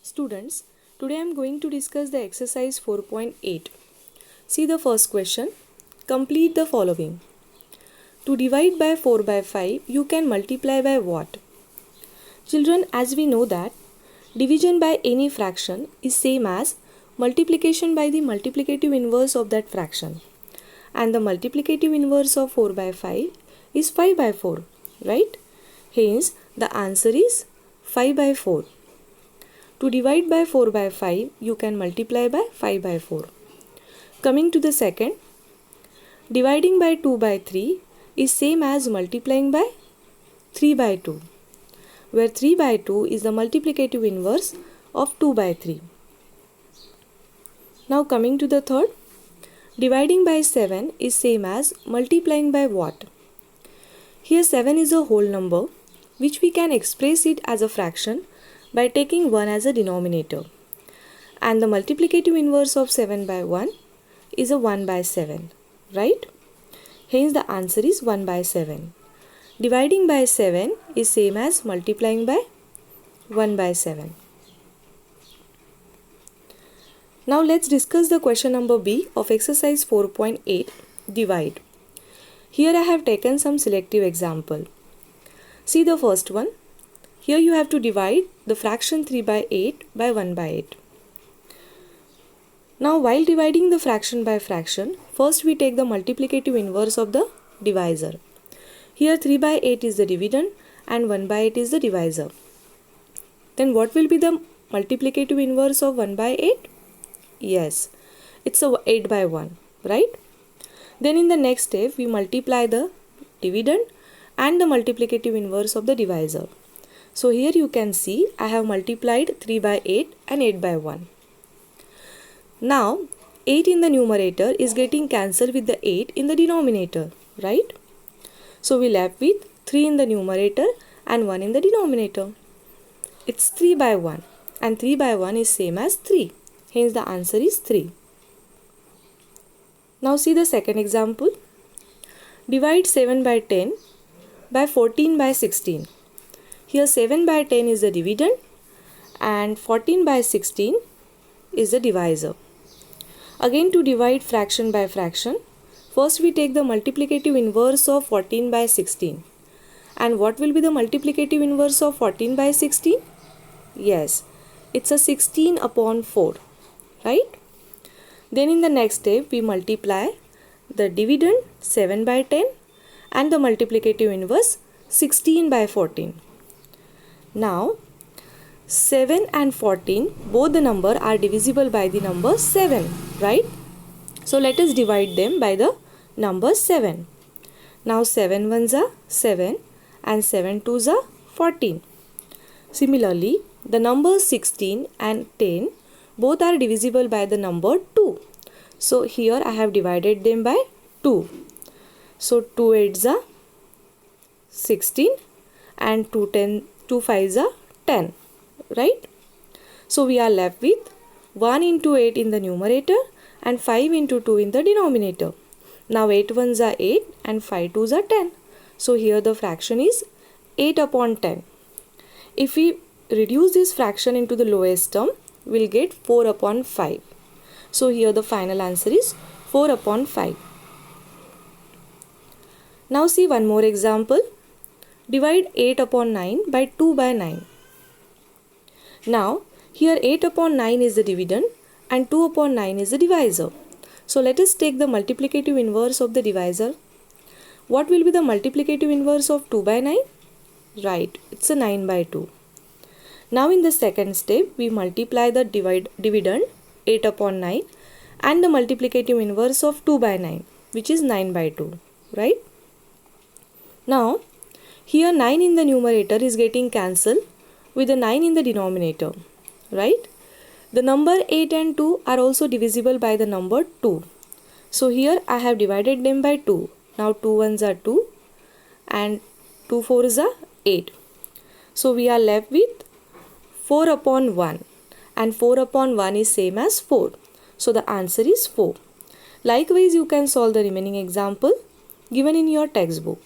Students, today I am going to discuss the exercise 4.8. See the first question. Complete the following. To divide by 4 by 5, you can multiply by what? Children, as we know that division by any fraction is same as multiplication by the multiplicative inverse of that fraction. And the multiplicative inverse of 4 by 5 is 5 by 4, right? Hence, the answer is 5 by 4. To divide by 4 by 5, you can multiply by 5 by 4. Coming to the second, dividing by 2 by 3 is same as multiplying by 3 by 2, where 3 by 2 is the multiplicative inverse of 2 by 3. Now coming to the third, dividing by 7 is same as multiplying by what? Here 7 is a whole number which we can express it as a fraction by taking 1 as a denominator, and the multiplicative inverse of 7 by 1 is a 1 by 7, right? Hence the answer is 1 by 7. Dividing by 7 is same as multiplying by 1 by 7. Now let's discuss the question number B of exercise 4.8, divide. Here I have taken some selective example. See the first one. Here you have to divide the fraction 3 by 8 by 1 by 8. Now while dividing the fraction by fraction, first we take the multiplicative inverse of the divisor. Here 3 by 8 is the dividend and 1 by 8 is the divisor. Then what will be the multiplicative inverse of 1 by 8? Yes, it's a 8 by 1, right? Then in the next step we multiply the dividend and the multiplicative inverse of the divisor. So here you can see I have multiplied 3 by 8 and 8 by 1. Now 8 in the numerator is getting cancelled with the 8 in the denominator, right? So we left with 3 in the numerator and 1 in the denominator. It's 3 by 1 and 3 by 1 is same as 3. Hence the answer is 3. Now see the second example. Divide 7 by 10 by 14 by 16. Here 7 by 10 is the dividend and 14 by 16 is the divisor. Again to divide fraction by fraction, first we take the multiplicative inverse of 14 by 16. And what will be the multiplicative inverse of 14 by 16? Yes, it's a 16 upon 4, right? Then in the next step we multiply the dividend 7 by 10 and the multiplicative inverse 16 by 14. Now 7 and 14, both the number are divisible by the number 7, right? So let us divide them by the number 7. Now 7 ones are 7 and 7 twos are 14. Similarly, the numbers 16 and 10 both are divisible by the number 2. So here I have divided them by 2. So 2 8s are 16 and 2 5s are 10, right? So we are left with 1 into 8 in the numerator and 5 into 2 in the denominator. Now 8 ones are 8 and 5 twos are 10. So here the fraction is 8 upon 10. If we reduce this fraction into the lowest term, we will get 4 upon 5. So here the final answer is 4 upon 5. Now see one more example. Divide 8 upon 9 by 2 by 9. Now here 8 upon 9 is the dividend and 2 upon 9 is the divisor. So let us take the multiplicative inverse of the divisor. What will be the multiplicative inverse of 2 by 9? Right, it's a 9 by 2. Now in the second step we multiply the dividend 8 upon 9 and the multiplicative inverse of 2 by 9, which is 9 by 2, right? Now here 9 in the numerator is getting cancelled with the 9 in the denominator, right? The number 8 and 2 are also divisible by the number 2. So here I have divided them by 2. Now 2 ones are 2 and 2 4s are 8. So we are left with 4 upon 1 and 4 upon 1 is same as 4. So the answer is 4. Likewise you can solve the remaining example given in your textbook.